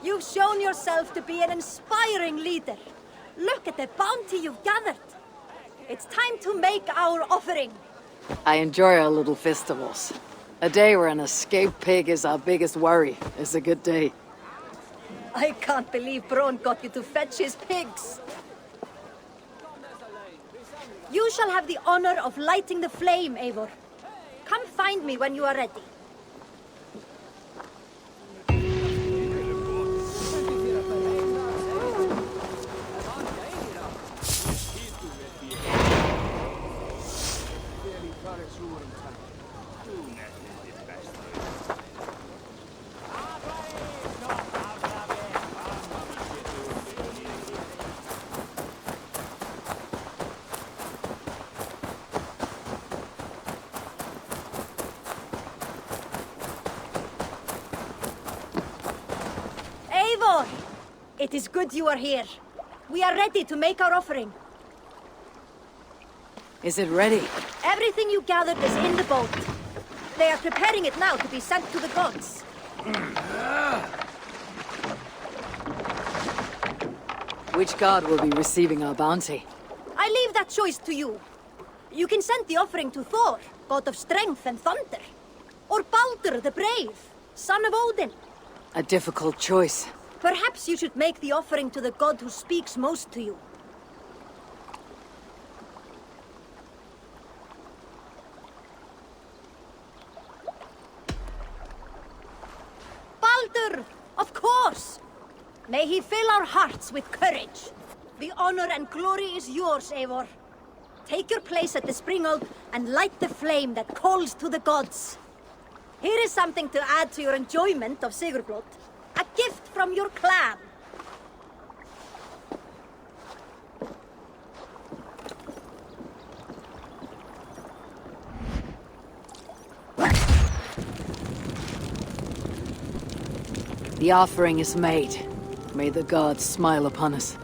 You've shown yourself to be an inspiring leader. Look at the bounty you've gathered. It's time to make our offering. I enjoy our little festivals. A day where an escaped pig is our biggest worry is a good day. I can't believe Bron got you to fetch his pigs. You shall have the honor of lighting the flame, Eivor. Come find me when you are ready. Eivor! It is good you are here. We are ready to make our offering. Is it ready? Everything you gathered is in the boat. They are preparing it now to be sent to the gods. Which god will be receiving our bounty? I leave that choice to you. You can send the offering to Thor, god of strength and thunder. Or Baldur the Brave, son of Odin. A difficult choice. Perhaps you should make the offering to the god who speaks most to you. Baldur! Of course! May he fill our hearts with courage. The honor and glory is yours, Eivor. Take your place at the spring-oak and light the flame that calls to the gods. Here is something to add to your enjoyment of Sigurblot. A gift from your clan. The offering is made. May the gods smile upon us.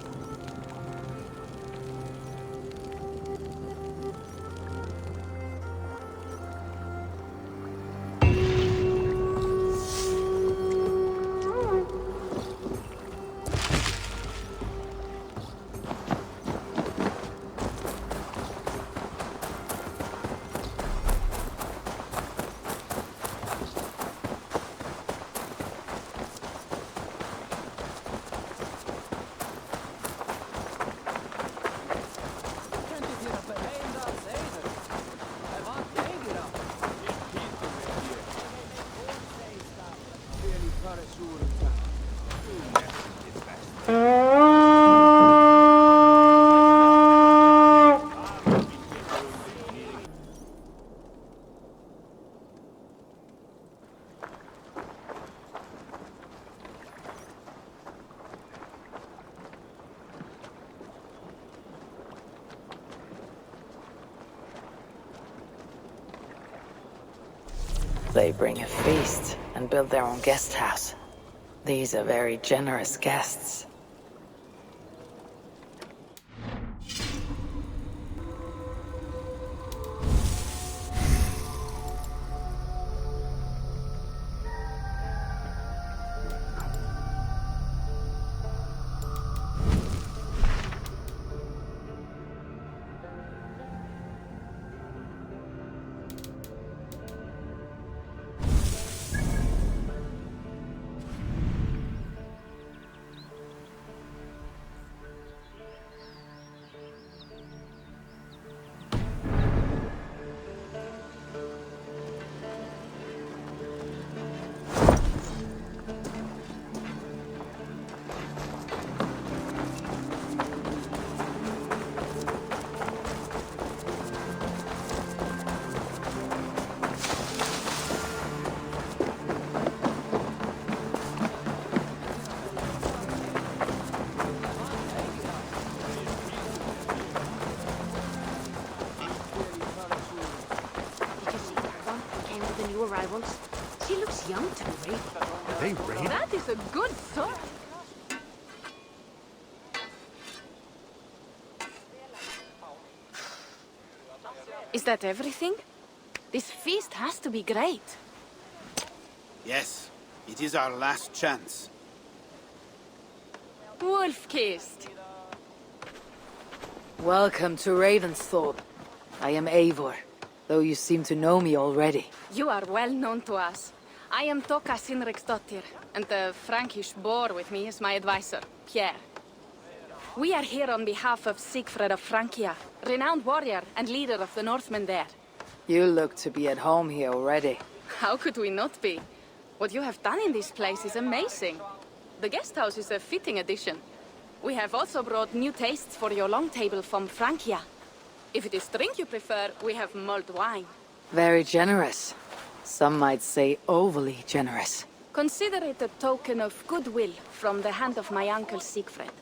They bring a feast and build their own guest house. These are very generous guests. Arrivals. She looks young to me. They raid? That is a good sort. Is that everything? This feast has to be great. Yes, it is our last chance. Wolf-kissed. Welcome to Ravensthorpe. I am Eivor, though you seem to know me already. You are well known to us. I am Toka Sinriksdottir, and the Frankish boar with me is my advisor, Pierre. We are here on behalf of Sigfred of Francia, renowned warrior and leader of the Northmen there. You look to be at home here already. How could we not be? What you have done in this place is amazing. The guest house is a fitting addition. We have also brought new tastes for your long table from Francia. If it is drink you prefer, we have mulled wine. Very generous. Some might say overly generous. Consider it a token of goodwill from the hand of my uncle Siegfried.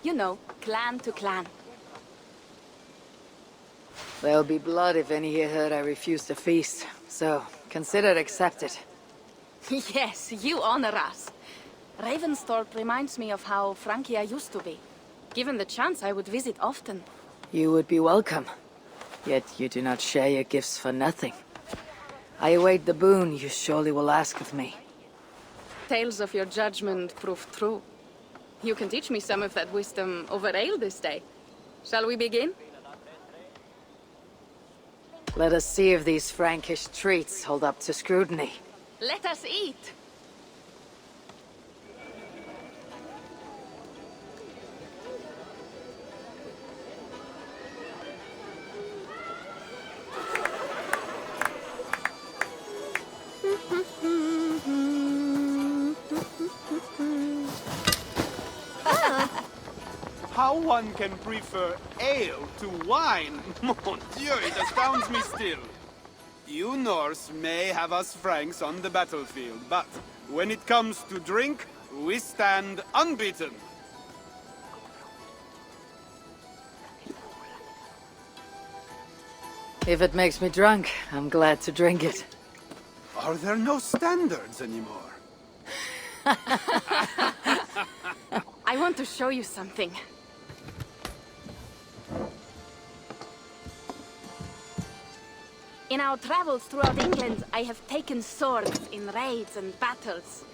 You know, clan to clan. There'll be blood if any here heard I refuse the feast, so consider it accepted. Yes, you honor us. Ravensthorpe reminds me of how Francia used to be. Given the chance, I would visit often. You would be welcome. Yet you do not share your gifts for nothing. I await the boon you surely will ask of me. Tales of your judgment proved true. You can teach me some of that wisdom over ale this day. Shall we begin? Let us see if these Frankish treats hold up to scrutiny. Let us eat! How one can prefer ale to wine? Mon Dieu, it astounds me still. You Norse may have us Franks on the battlefield, but when it comes to drink, we stand unbeaten. If it makes me drunk, I'm glad to drink it. Are there no standards anymore? I want to show you something. In our travels throughout England, I have taken swords in raids and battles.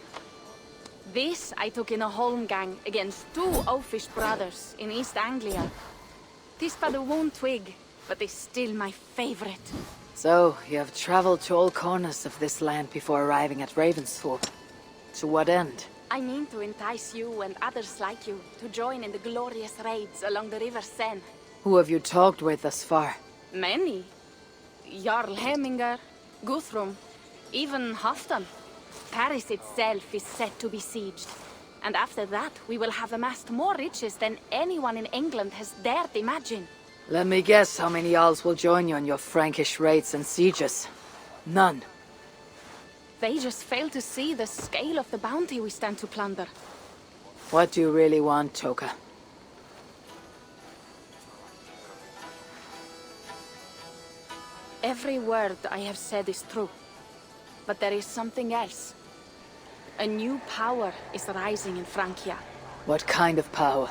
This I took in a holmgang against two oafish brothers in East Anglia. Tis but a worn twig, but is still my favorite. So, you have traveled to all corners of this land before arriving at Ravensthorpe. To what end? I mean to entice you and others like you to join in the glorious raids along the River Seine. Who have you talked with thus far? Many. Jarl Hemminger, Guthrum, even Halfdan. Paris itself is set to be sieged. And after that, we will have amassed more riches than anyone in England has dared imagine. Let me guess how many Jarls will join you on your Frankish raids and sieges. None. They just fail to see the scale of the bounty we stand to plunder. What do you really want, Toka? Every word I have said is true. But there is something else. A new power is rising in Francia. What kind of power?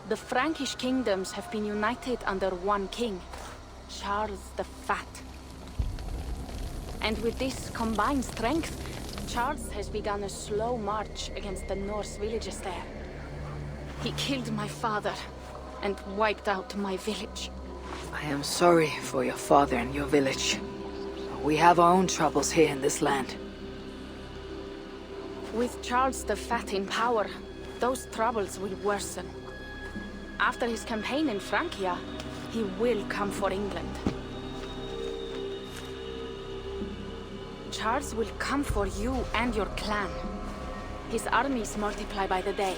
The Frankish kingdoms have been united under one king, Charles the Fat. And with this combined strength, Charles has begun a slow march against the Norse villages there. He killed my father and wiped out my village. I am sorry for your father and your village. We have our own troubles here in this land. With Charles the Fat in power, those troubles will worsen. After his campaign in Francia, he will come for England. Charles will come for you and your clan. His armies multiply by the day.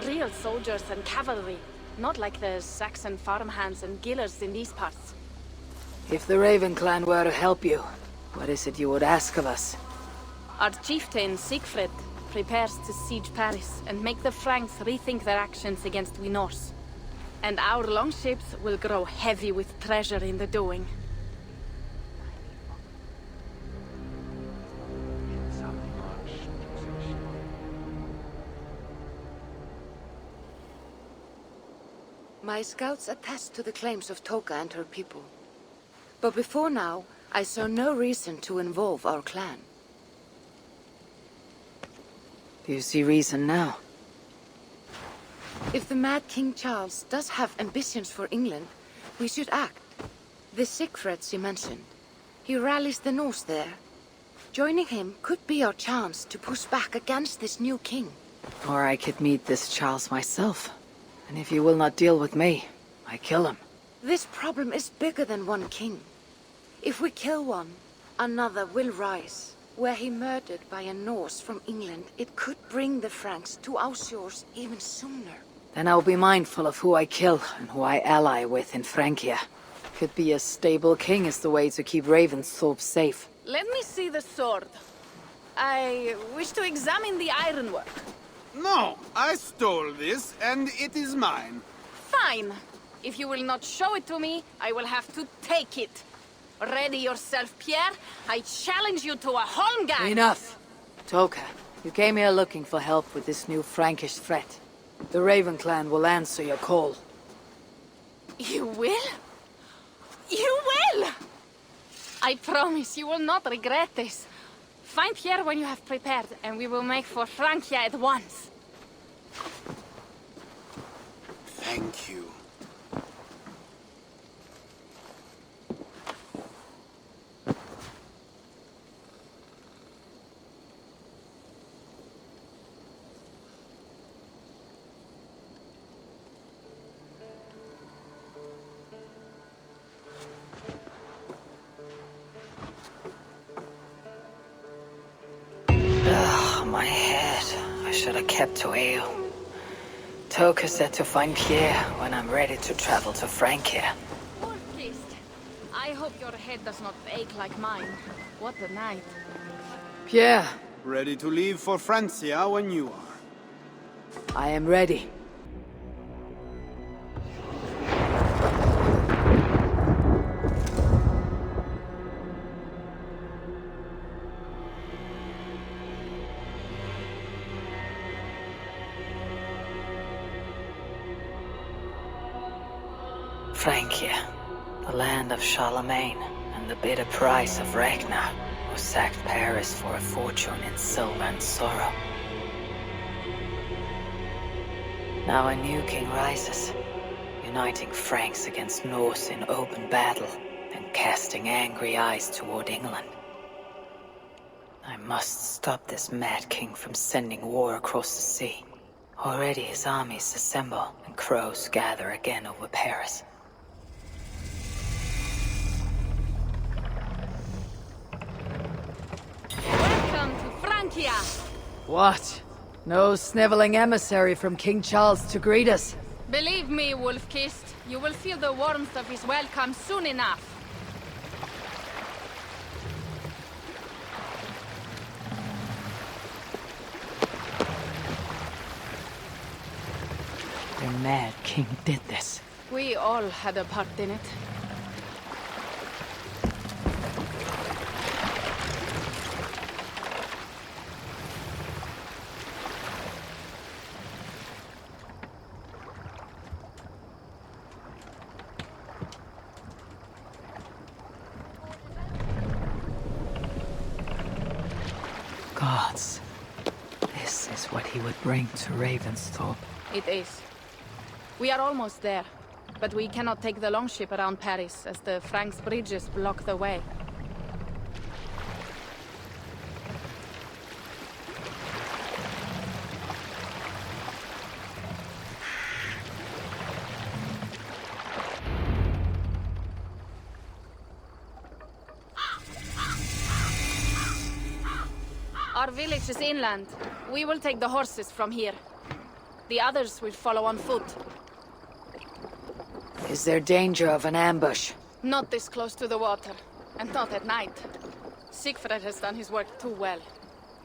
Real soldiers and cavalry, not like the Saxon farmhands and gillers in these parts. If the Raven clan were to help you, what is it you would ask of us? Our chieftain, Siegfried, prepares to siege Paris and make the Franks rethink their actions against we Norse. And our longships will grow heavy with treasure in the doing. My scouts attest to the claims of Toka and her people. But before now, I saw no reason to involve our clan. Do you see reason now? If the mad King Charles does have ambitions for England, we should act. The Siegfried she mentioned. He rallies the Norse there. Joining him could be our chance to push back against this new king. Or I could meet this Charles myself. And if he will not deal with me, I kill him. This problem is bigger than one king. If we kill one, another will rise. Were he murdered by a Norse from England, it could bring the Franks to our shores even sooner. Then I'll be mindful of who I kill and who I ally with in Francia. Could be a stable king is the way to keep Ravensthorpe safe. Let me see the sword. I wish to examine the ironwork. No, I stole this, and it is mine. Fine. If you will not show it to me, I will have to take it. Ready yourself, Pierre. I challenge you to a holmgang. Enough! Toka, you came here looking for help with this new Frankish threat. The Raven clan will answer your call. You will? You will! I promise you will not regret this. Find Pierre when you have prepared, and we will make for Francia at once. Thank you. My head. I should have kept to ale. Toka said to find Pierre when I'm ready to travel to Francia. Wolf-Kissed. I hope your head does not ache like mine. What a night. Pierre, Ready to leave for Francia when you are. I am ready. Francia, the land of Charlemagne, and the bitter price of Ragnar, who sacked Paris for a fortune in silver and sorrow. Now a new king rises, uniting Franks against Norse in open battle, and casting angry eyes toward England. I must stop this mad king from sending war across the sea. Already his armies assemble, and crows gather again over Paris. Welcome to Francia! What? No sniveling emissary from King Charles to greet us? Believe me, Wolf-Kissed, you will feel the warmth of his welcome soon enough. The mad king did this. We all had a part in it. Gods. This is what he would bring to Ravensthorpe. It is. We are almost there, but we cannot take the longship around Paris as the Franks' bridges block the way. Our village is inland. We will take the horses from here. The others will follow on foot. Is there danger of an ambush? Not this close to the water, and not at night. Siegfried has done his work too well.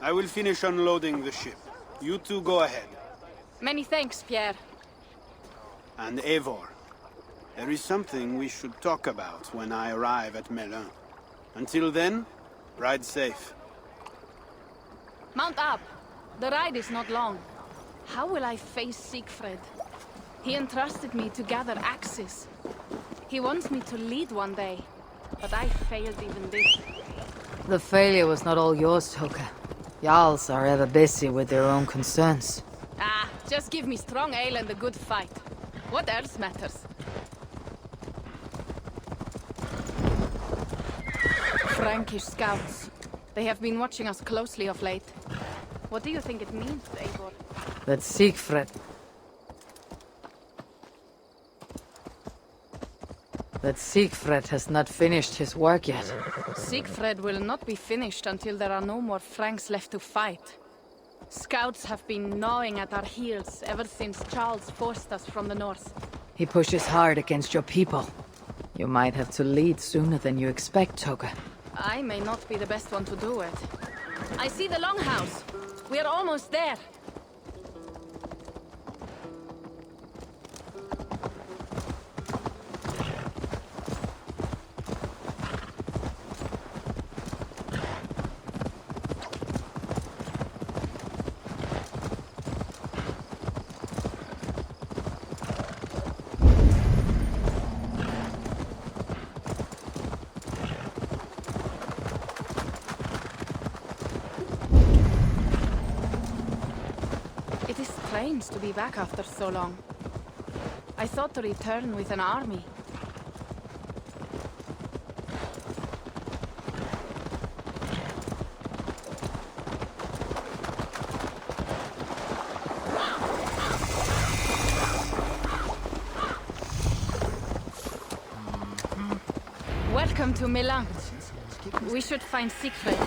I will finish unloading the ship. You two go ahead. Many thanks, Pierre. And Eivor, there is something we should talk about when I arrive at Melun. Until then, ride safe. Mount up. The ride is not long. How will I face Siegfried? He entrusted me to gather axes. He wants me to lead one day, but I failed even this. The failure was not all yours, Toka. Jarls are ever busy with their own concerns. Ah, Just give me strong ale and a good fight. What else matters? Frankish scouts. They have been watching us closely of late. What do you think it means, Eivor? That Siegfried... That Siegfried has not finished his work yet. Siegfried will not be finished until there are no more Franks left to fight. Scouts have been gnawing at our heels ever since Charles forced us from the north. He pushes hard against your people. You might have to lead sooner than you expect, Toga. I may not be the best one to do it. I see the longhouse. We are almost there. It is strange to be back after so long. I thought to return with an army. Welcome to Milan. We should find Siegfried.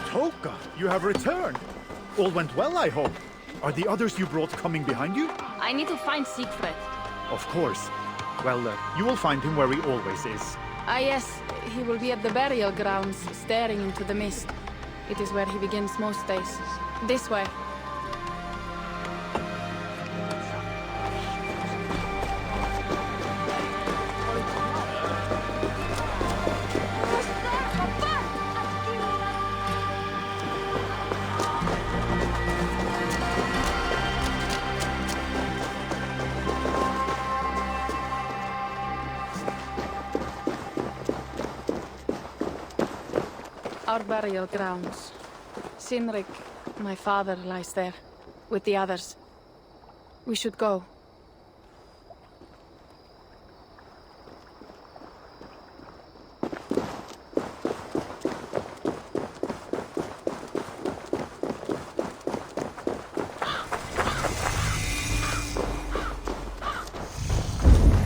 Toka, you have returned. All went well, I hope. Are the others you brought coming behind you? I need to find Siegfried. Of course. Well, you will find him where he always is. Ah yes, he will be at the burial grounds, staring into the mist. It is where he begins most days. This way. Our burial grounds. Sinrik, my father, lies there, with the others. We should go.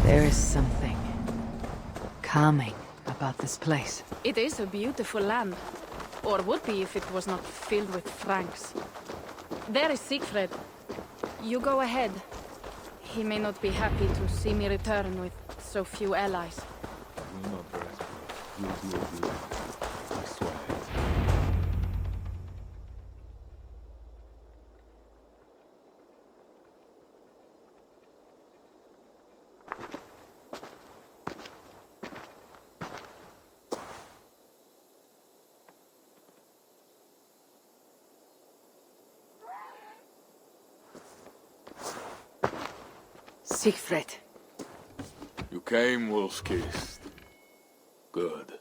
There is something calming about this place. It is a beautiful land. Or would be if it was not filled with Franks. There is Siegfried. You go ahead. He may not be happy to see me return with so few allies. Will not rest. You'll do what you like. I swear it. Siegfried. You came, wolf-kissed. Good.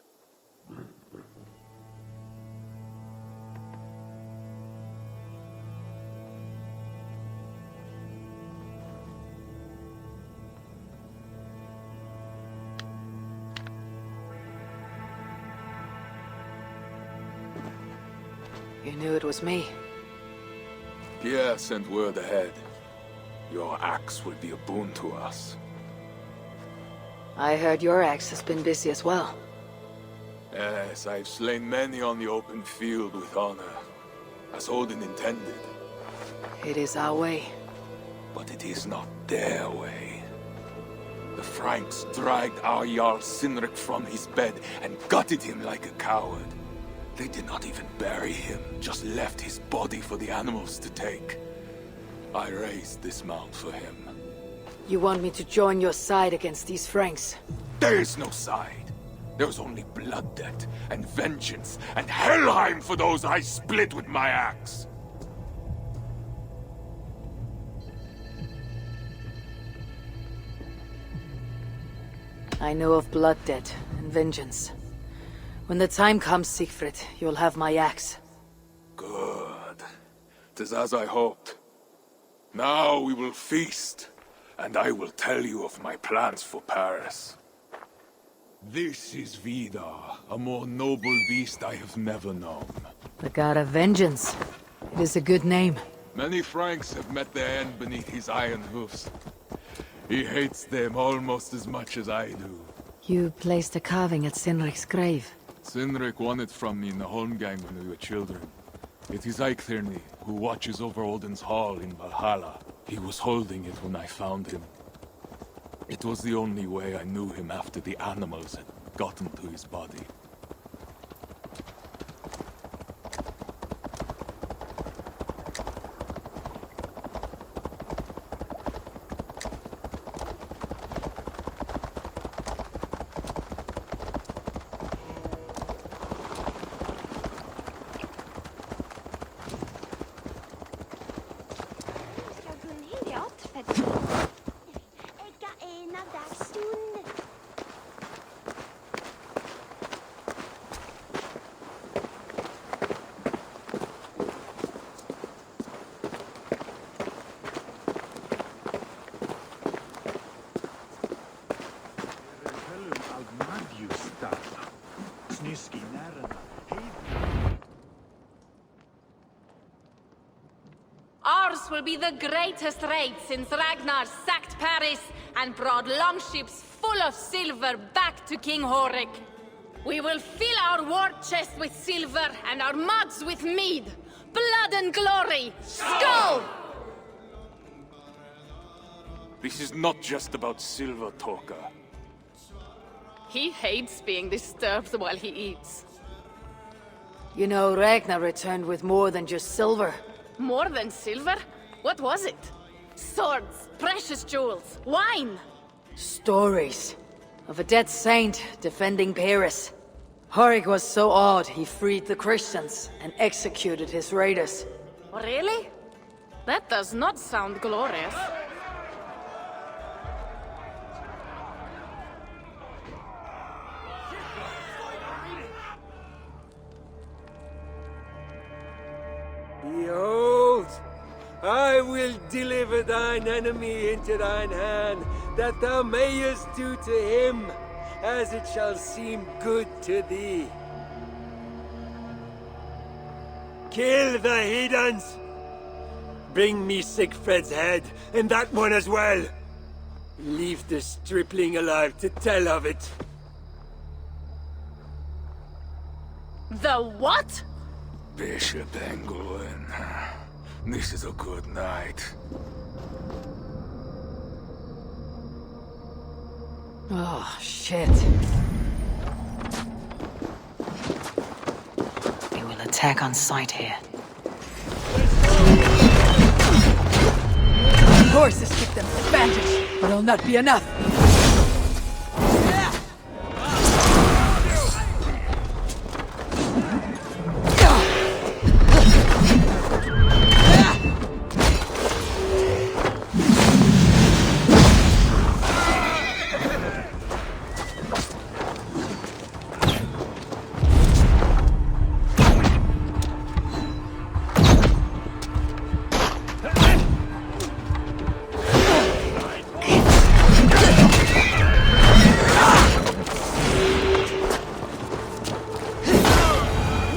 You knew it was me. Pierre sent word ahead. Your axe will be a boon to us. I heard your axe has been busy as well. Yes, I've slain many on the open field with honor, as Odin intended. It is our way. But it is not their way. The Franks dragged our Jarl Sinrik from his bed and gutted him like a coward. They did not even bury him, just left his body for the animals to take. I raised this mound for him. You want me to join your side against these Franks? There is no side. There's only blood debt, and vengeance, and Helheim for those I split with my axe. I know of blood debt and vengeance. When the time comes, Siegfried, you'll have my axe. Good. 'Tis as I hoped. Now we will feast, and I will tell you of my plans for Paris. This is Vidar, a more noble beast I have never known. The god of vengeance. It is a good name. Many Franks have met their end beneath his iron hoofs. He hates them almost as much as I do. You placed a carving at Sinric's grave. Sinric won it from me in the Holmgang when we were children. It is Eikthirni, who watches over Odin's hall in Valhalla. He was holding it when I found him. It was the only way I knew him after the animals had gotten to his body. Ours will be the greatest raid since Ragnar sacked Paris and brought longships full of silver back to King Horik. We will fill our war chest with silver and our mugs with mead. Blood and glory! Skull! This is not just about silver, Torka. He hates being disturbed while he eats. You know, Ragnar returned with more than just silver. More than silver? What was it? Swords, precious jewels, wine! Stories of a dead saint defending Paris. Horik was so awed he freed the Christians and executed his raiders. Really? That does not sound glorious. Behold, I will deliver thine enemy into thine hand, that thou mayest do to him as it shall seem good to thee. Kill the heathens! Bring me Siegfried's head, and that one as well. Leave the stripling alive to tell of it. The what? Bishop Engelwin. This is a good night. Oh, shit. We will attack on sight here. Horses give them advantage, but it'll not be enough.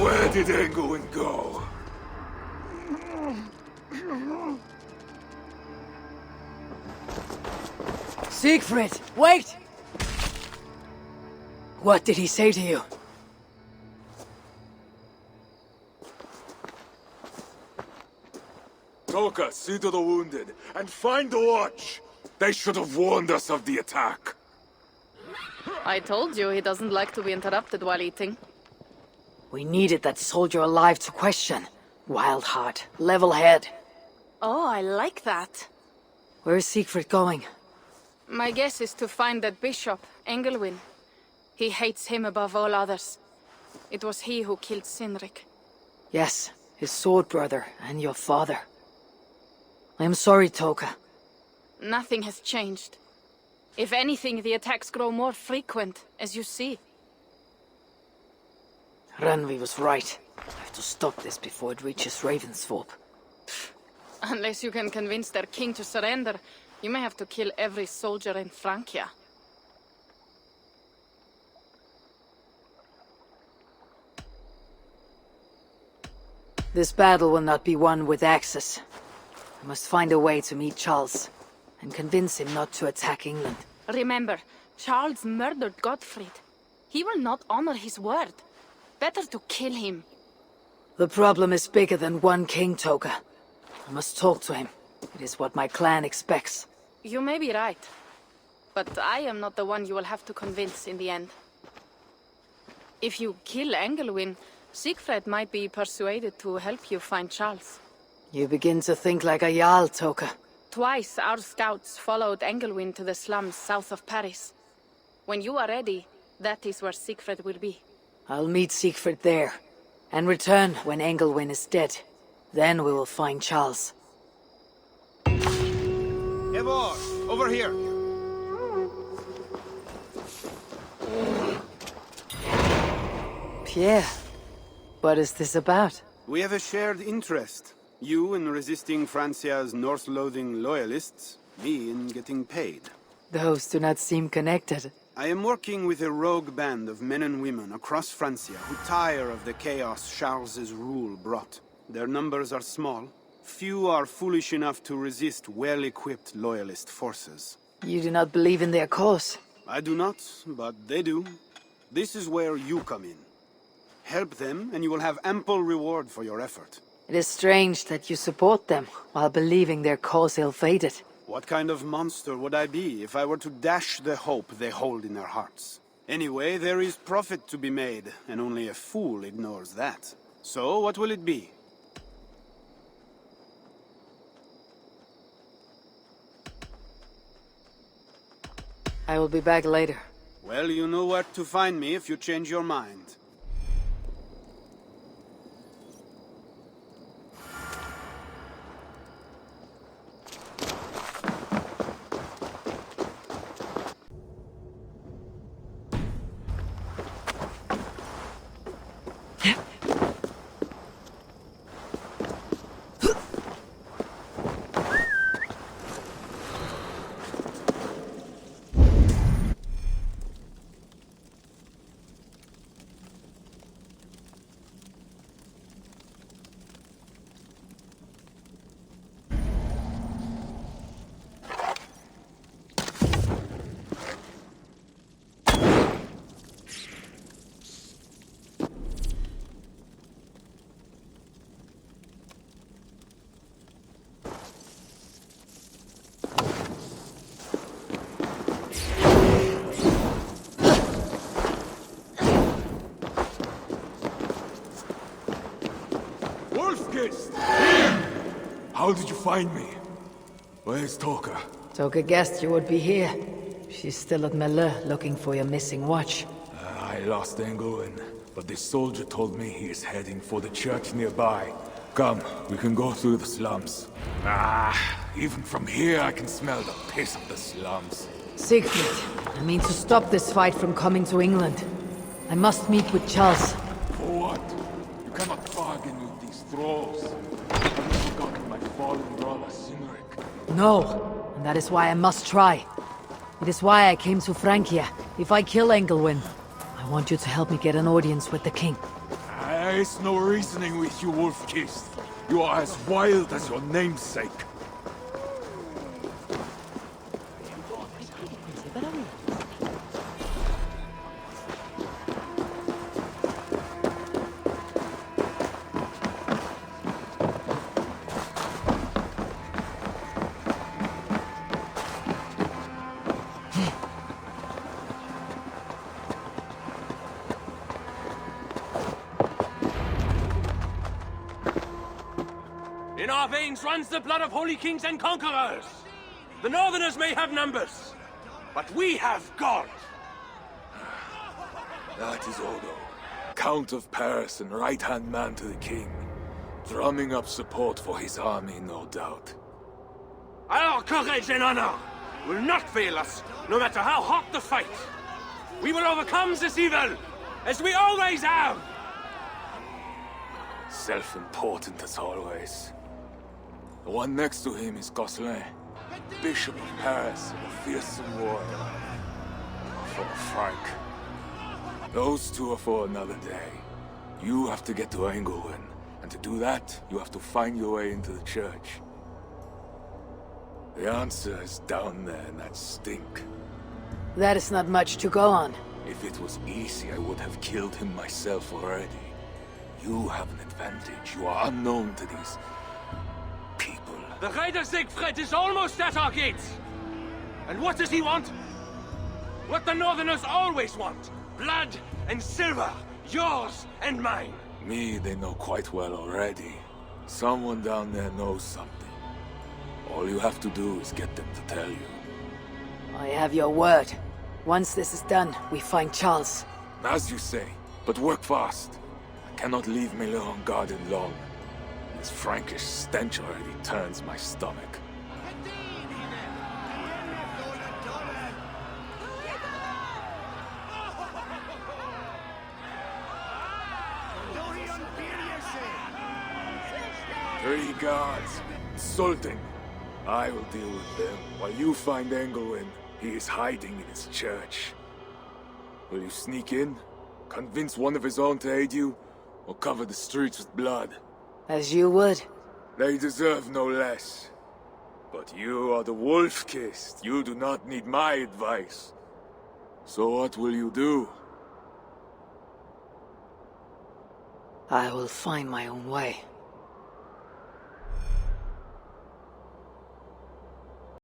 Where did Engelwin go? Siegfried, wait! What did he say to you? Toka, see to the wounded, and find the watch! They should have warned us of the attack. I told you he doesn't like to be interrupted while eating. We needed that soldier alive to question. Wild heart, level head. Oh, I like that. Where is Siegfried going? My guess is to find that bishop, Engelwin. He hates him above all others. It was he who killed Cynric. Yes, his sword brother and your father. I am sorry, Toka. Nothing has changed. If anything, the attacks grow more frequent, as you see. Randvi was right. I have to stop this before it reaches Ravensthorpe. Unless you can convince their king to surrender, you may have to kill every soldier in Francia. This battle will not be won with axes. I must find a way to meet Charles, and convince him not to attack England. Remember, Charles murdered Godfrey. He will not honor his word. Better to kill him. The problem is bigger than one king, Toka. I must talk to him. It is what my clan expects. You may be right. But I am not the one you will have to convince in the end. If you kill Engelwin, Siegfried might be persuaded to help you find Charles. You begin to think like a Jarl, Toka. Twice our scouts followed Engelwin to the slums south of Paris. When you are ready, that is where Siegfried will be. I'll meet Siegfried there, and return when Engelwin is dead. Then we will find Charles. Eivor, over here. Pierre, what is this about? We have a shared interest. You in resisting Francia's Norse-loathing loyalists, me in getting paid. Those do not seem connected. I am working with a rogue band of men and women across Francia who tire of the chaos Charles's rule brought. Their numbers are small. Few are foolish enough to resist well-equipped loyalist forces. You do not believe in their cause? I do not, but they do. This is where you come in. Help them, and you will have ample reward for your effort. It is strange that you support them, while believing their cause ill-fated. What kind of monster would I be if I were to dash the hope they hold in their hearts? Anyway, there is profit to be made, and only a fool ignores that. So, what will it be? I will be back later. Well, you know where to find me if you change your mind. How did you find me? Where's Toka? Toka guessed you would be here. She's still at Melle, looking for your missing watch. I lost Engelwin, but this soldier told me he is heading for the church nearby. Come, we can go through the slums. Even from here I can smell the piss of the slums. Siegfried, I mean to stop this fight from coming to England. I must meet with Charles. For what? You cannot bargain with these thralls. Have you forgotten my fallen brother, Cynric? No, and that is why I must try. It is why I came to Francia. If I kill Engelwin, I want you to help me get an audience with the king. There is no reasoning with you, Wolf-Kissed. You are as wild as your namesake. In our veins runs the blood of holy kings and conquerors. The Northerners may have numbers, but we have God. That is Odo, Count of Paris and right-hand man to the king. Drumming up support for his army, no doubt. Our courage and honor will not fail us, no matter how hot the fight. We will overcome this evil, as we always have. Self-important as always. The one next to him is Gosselin, Bishop of Paris and a fearsome warrior. For Frank. Those two are for another day. You have to get to Engelwin, and to do that, you have to find your way into the church. The answer is down there in that stink. That is not much to go on. If it was easy, I would have killed him myself already. You have an advantage. You are unknown to these people. The Raider Siegfried is almost at our gates. And what does he want? What the Northerners always want. Blood and silver. Yours and mine. Me, they know quite well already. Someone down there knows something. All you have to do is get them to tell you. I have your word. Once this is done, we find Charles. As you say, but work fast. I cannot leave Miller on guard in long. This Frankish stench already turns my stomach. Three guards, insulting. I will deal with them, while you find Engelwin. He is hiding in his church. Will you sneak in, convince one of his own to aid you, or cover the streets with blood? As you would. They deserve no less. But you are the wolf-kissed. You do not need my advice. So what will you do? I will find my own way.